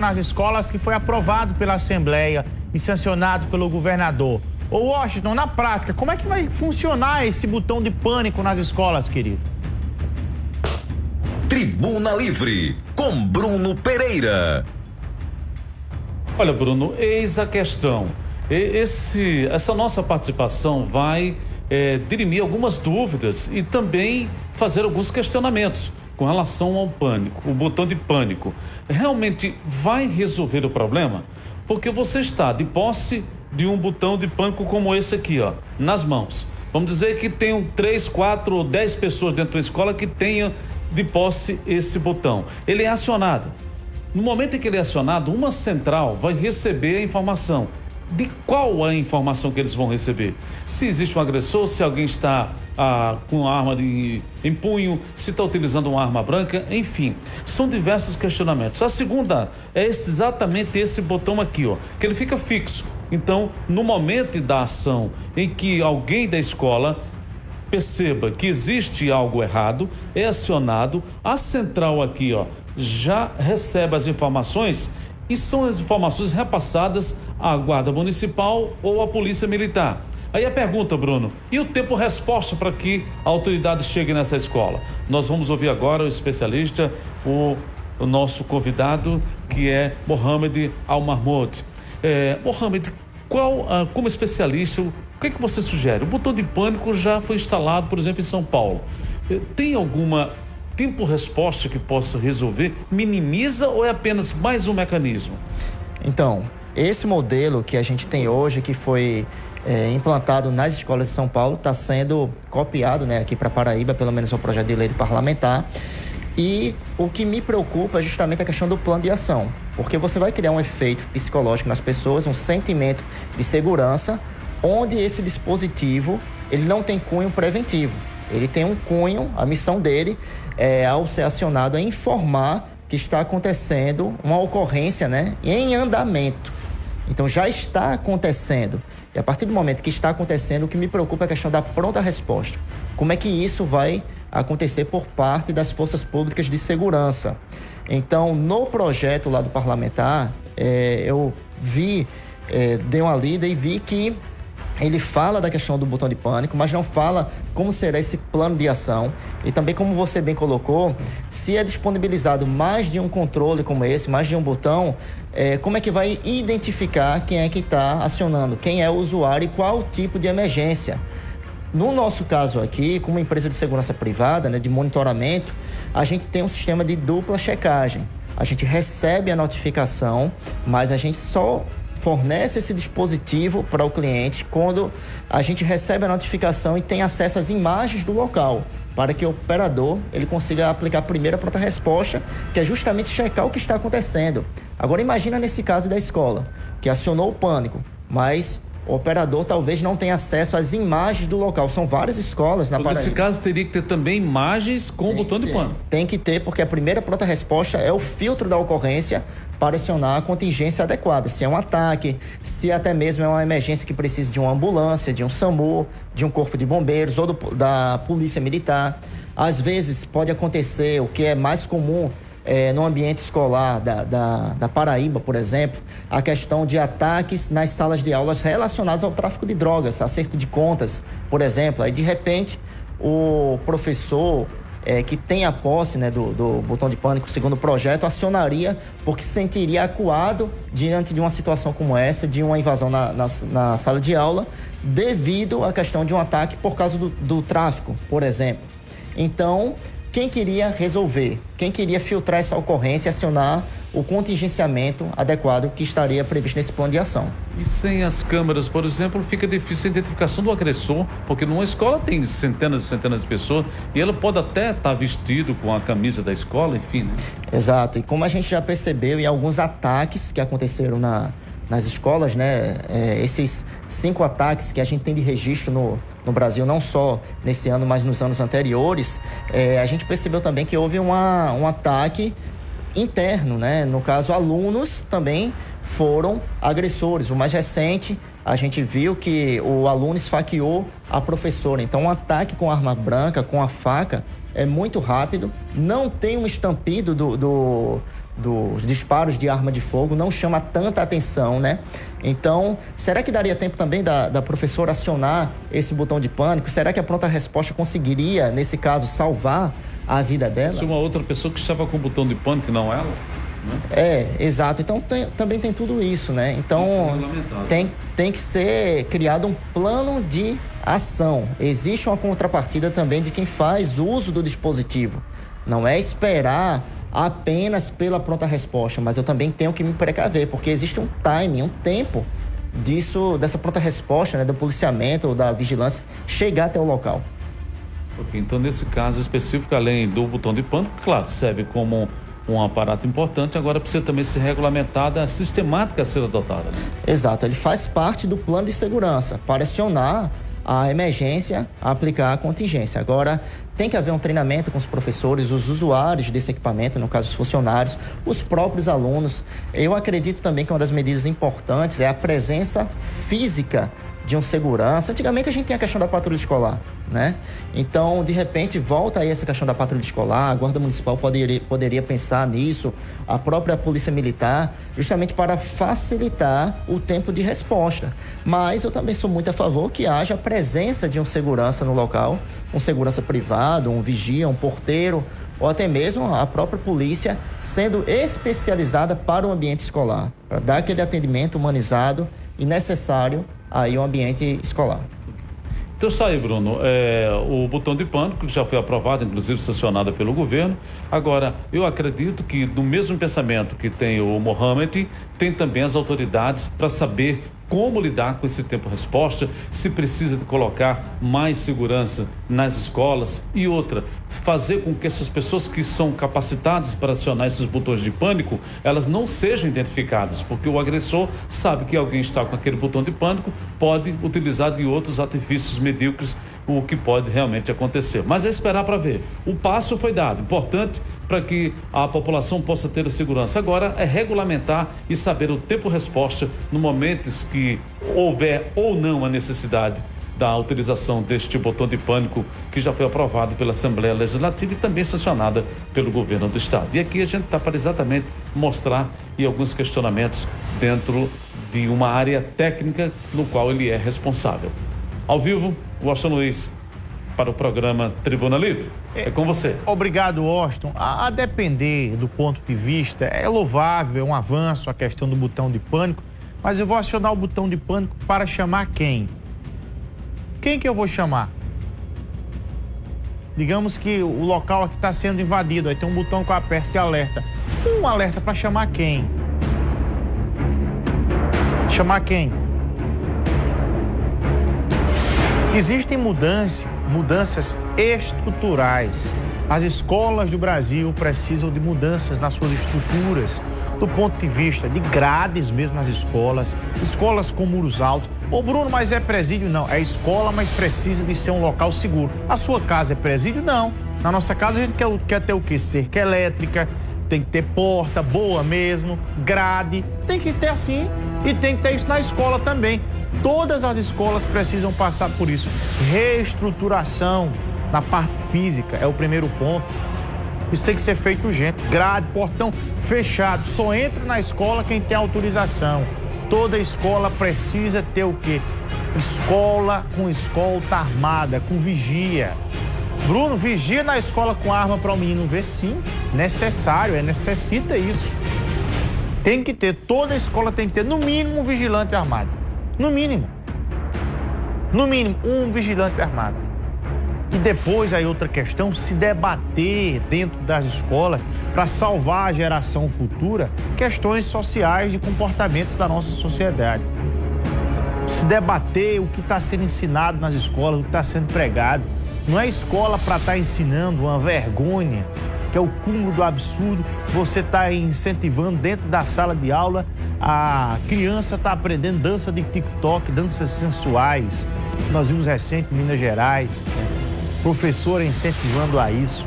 nas escolas que foi aprovado pela Assembleia e sancionado pelo governador. Ô Washington, na prática, como é que vai funcionar esse botão de pânico nas escolas, querido? Tribuna Livre, com Bruno Pereira. Olha, Bruno, eis a questão. Essa nossa participação vai dirimir algumas dúvidas e também fazer alguns questionamentos com relação ao pânico, o botão de pânico. Realmente vai resolver o problema? Porque você está de posse de um botão de pânico como esse aqui, ó, nas mãos. Vamos dizer que tenham 3, 4 ou 10 pessoas dentro da escola que tenham de posse esse botão. Ele é acionado. No momento em que ele é acionado, uma central vai receber a informação. De qual a informação que eles vão receber? Se existe um agressor, se alguém está com arma em punho, se está utilizando uma arma branca, enfim, são diversos questionamentos. A segunda é exatamente esse botão aqui, ó, que ele fica fixo. Então, no momento da ação em que alguém da escola perceba que existe algo errado, é acionado, a central aqui, ó, já recebe as informações e são as informações repassadas à Guarda Municipal ou à Polícia Militar. Aí a pergunta, Bruno, e o tempo-resposta para que a autoridade chegue nessa escola? Nós vamos ouvir agora o especialista, o nosso convidado, que é Mohamed Al-Mahmoud. Mohamed, como especialista, o que é que você sugere? O botão de pânico já foi instalado, por exemplo, em São Paulo. Tem alguma tempo-resposta que possa resolver? Minimiza ou é apenas mais um mecanismo? Então, esse modelo que a gente tem hoje, que foi implantado nas escolas de São Paulo, está sendo copiado, né, aqui para Paraíba, pelo menos o projeto de lei parlamentar. E o que me preocupa é justamente a questão do plano de ação, porque você vai criar um efeito psicológico nas pessoas, um sentimento de segurança, onde esse dispositivo ele não tem cunho preventivo. Ele tem um cunho, a missão dele ao ser acionado, é informar que está acontecendo uma ocorrência, né, em andamento. Então já está acontecendo. E a partir do momento que está acontecendo, o que me preocupa é a questão da pronta resposta. Como é que isso vai acontecer por parte das forças públicas de segurança? Então, no projeto lá do parlamentar, eu dei uma lida e vi que ele fala da questão do botão de pânico, mas não fala como será esse plano de ação. E também, como você bem colocou, se é disponibilizado mais de um controle como esse, mais de um botão, como é que vai identificar quem é que está acionando, quem é o usuário e qual tipo de emergência? No nosso caso aqui, como empresa de segurança privada, né, de monitoramento, a gente tem um sistema de dupla checagem. A gente recebe a notificação, mas a gente só fornece esse dispositivo para o cliente quando a gente recebe a notificação e tem acesso às imagens do local, para que o operador ele consiga aplicar a primeira pronta resposta, que é justamente checar o que está acontecendo. Agora imagina nesse caso da escola, que acionou o pânico, mas o operador talvez não tenha acesso às imagens do local. São várias escolas na Paraíba. Nesse caso, teria que ter também imagens com o botão de pânico. Tem que ter, porque a primeira pronta resposta é o filtro da ocorrência para acionar a contingência adequada. Se é um ataque, se até mesmo é uma emergência que precisa de uma ambulância, de um SAMU, de um corpo de bombeiros ou da polícia militar. Às vezes pode acontecer, o que é mais comum no ambiente escolar da Paraíba, por exemplo, a questão de ataques nas salas de aulas relacionados ao tráfico de drogas, acerto de contas, por exemplo. Aí, de repente, o professor que tem a posse, né, do botão de pânico, segundo o projeto, acionaria porque se sentiria acuado diante de uma situação como essa, de uma invasão na sala de aula, devido à questão de um ataque por causa do tráfico, por exemplo. Então, quem queria resolver, quem queria filtrar essa ocorrência e acionar o contingenciamento adequado que estaria previsto nesse plano de ação. E sem as câmeras, por exemplo, fica difícil a identificação do agressor, porque numa escola tem centenas e centenas de pessoas e ele pode até estar vestido com a camisa da escola, enfim, né? Exato, e como a gente já percebeu em alguns ataques que aconteceram nas escolas, né? Esses 5 ataques que a gente tem de registro no Brasil, não só nesse ano, mas nos anos anteriores, a gente percebeu também que houve um ataque interno, né? No caso, alunos também foram agressores. O mais recente, a gente viu que o aluno esfaqueou a professora. Então, um ataque com arma branca, com a faca, é muito rápido, não tem um estampido dos disparos de arma de fogo não chama tanta atenção, né? Então, será que daria tempo também da professora acionar esse botão de pânico? Será que a pronta resposta conseguiria, nesse caso, salvar a vida dela? Se uma outra pessoa que estava com o botão de pânico, não ela? Né? Exato. Então, também tem tudo isso, né? Então, tem que ser criado um plano de ação. Existe uma contrapartida também de quem faz uso do dispositivo. Não é esperar apenas pela pronta resposta, mas eu também tenho que me precaver, porque existe um timing, um tempo dessa pronta resposta, né, do policiamento, da vigilância, chegar até o local. Okay, então, nesse caso específico, além do botão de pânico, claro, serve como um aparato importante, agora precisa também ser regulamentada a sistemática a ser adotada. Né? Exato, ele faz parte do plano de segurança, para acionar a emergência, aplicar a contingência. Agora, tem que haver um treinamento com os professores, os usuários desse equipamento, no caso os funcionários, os próprios alunos. Eu acredito também que uma das medidas importantes é a presença física de um segurança. Antigamente a gente tinha a questão da patrulha escolar, né? Então, de repente, volta aí essa questão da patrulha escolar, a Guarda Municipal poderia pensar nisso, a própria Polícia Militar, justamente para facilitar o tempo de resposta. Mas eu também sou muito a favor que haja a presença de um segurança no local, um segurança privado, um vigia, um porteiro, ou até mesmo a própria polícia sendo especializada para o ambiente escolar, para dar aquele atendimento humanizado e necessário aí um ambiente escolar. Então está aí, Bruno, o botão de pânico, que já foi aprovado, inclusive sancionado pelo governo. Agora, eu acredito que no mesmo pensamento que tem o Mohamed, tem também as autoridades para saber como lidar com esse tempo-resposta, se precisa de colocar mais segurança nas escolas e outra, fazer com que essas pessoas que são capacitadas para acionar esses botões de pânico, elas não sejam identificadas, porque o agressor sabe que alguém está com aquele botão de pânico, pode utilizar de outros artifícios medíocres, o que pode realmente acontecer. Mas é esperar para ver. O passo foi dado, importante para que a população possa ter a segurança. Agora é regulamentar e saber o tempo-resposta no momento que houver ou não a necessidade da utilização deste botão de pânico, que já foi aprovado pela Assembleia Legislativa e também sancionada pelo governo do estado. E aqui a gente está para exatamente mostrar e alguns questionamentos dentro de uma área técnica no qual ele é responsável. Ao vivo, Washington Luiz, para o programa Tribuna Livre. É com você. Obrigado, Washington. A depender do ponto de vista, é louvável, é um avanço a questão do botão de pânico, mas eu vou acionar o botão de pânico para chamar quem? Quem que eu vou chamar? Digamos que o local aqui está sendo invadido, aí tem um botão que eu aperto que alerta. Um alerta para chamar quem? Chamar quem? Existem mudanças estruturais. As escolas do Brasil precisam de mudanças nas suas estruturas, do ponto de vista de grades mesmo nas escolas, escolas com muros altos. Ô Bruno, mas é presídio? Não, é escola, mas precisa de ser um local seguro. A sua casa é presídio? Não. Na nossa casa a gente quer ter o quê? Cerca elétrica, tem que ter porta boa mesmo, grade, tem que ter assim e tem que ter isso na escola também. Todas as escolas precisam passar por isso. Reestruturação na parte física é o primeiro ponto. Isso tem que ser feito urgente. Grade, portão fechado. Só entra na escola quem tem autorização. Toda escola precisa ter o quê? Escola com escolta armada, com vigia. Bruno, vigia na escola com arma para o menino ver? Sim, necessário, necessita isso. Tem que ter, toda escola tem que ter no mínimo um vigilante armado. No mínimo, um vigilante armado. E depois aí outra questão, se debater dentro das escolas para salvar a geração futura, questões sociais de comportamentos da nossa sociedade. Se debater o que está sendo ensinado nas escolas, o que está sendo pregado. Não é escola para estar ensinando uma vergonha, que é o cúmulo do absurdo. Você está incentivando dentro da sala de aula, a criança está aprendendo dança de TikTok, danças sensuais. Nós vimos recente em Minas Gerais, professor incentivando a isso.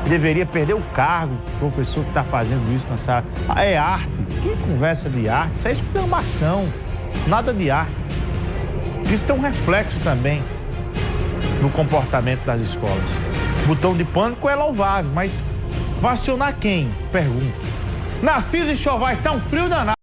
Deveria perder o cargo, professor que está fazendo isso na sala. É arte. Que conversa de arte? Isso é exclamação, nada de arte. Isso tem um reflexo também no comportamento das escolas. O botão de pânico é louvável, mas vai acionar quem? Pergunto. Narciso e Chovais, tá um frio danado.